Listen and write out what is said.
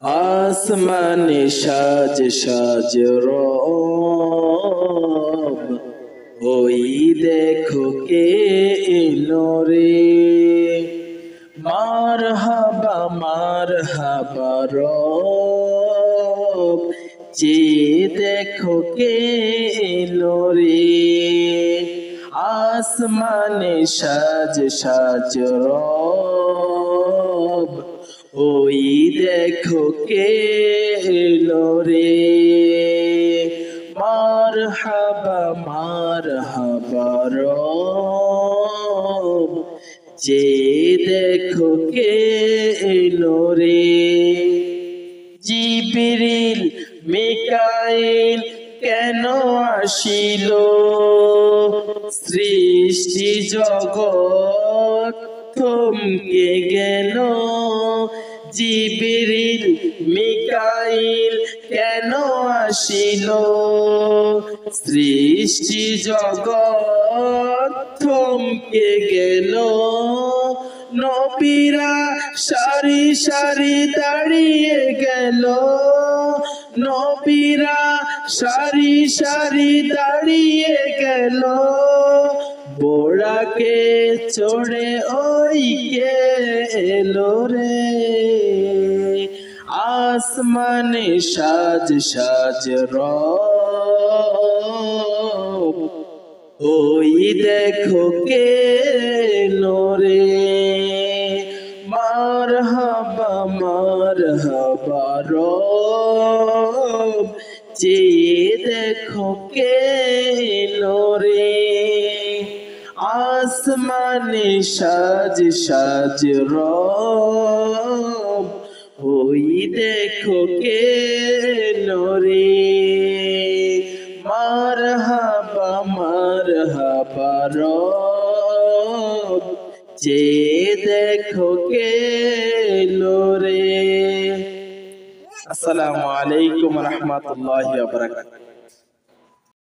আসমানে সাজ সাজ রব, ওই দেখো কে এলো রে। মারহাবা রব, যে দেখো কে এলো রে। আসমানে সাজ সাজ রব, ওই দেখো কে এলো রে। মারহাবা রব, যে দেখো কে এলো রে। জিবরিল মিকাইল কেন আসিল, সৃষ্টি জগৎ থমকে গেল। জিবরিল মিকাইল কেন আসিল, সৃষ্টি জগৎ থমকে গেল। নবীরা সারি সারি দাঁড়িয়ে গেল, নবীরা সারি সারি দাঁড়িয়ে গেল। বোড়াকে চড়ে ওই কে এলো রে। আসমানে সাজ সাজ রব, ওই দেখো কে এলো রে। মারহাবা রব, যে দেখো কে এলো রে। আসমানে সাজ সাজ রব, ওই দেখো কে এলো রে। মারহাবা রব, যে দেখো কে এলো রে। আসসালামু আলাইকুম ওয়া রাহমাতুল্লাহি ওয়া বারাকাতুহু।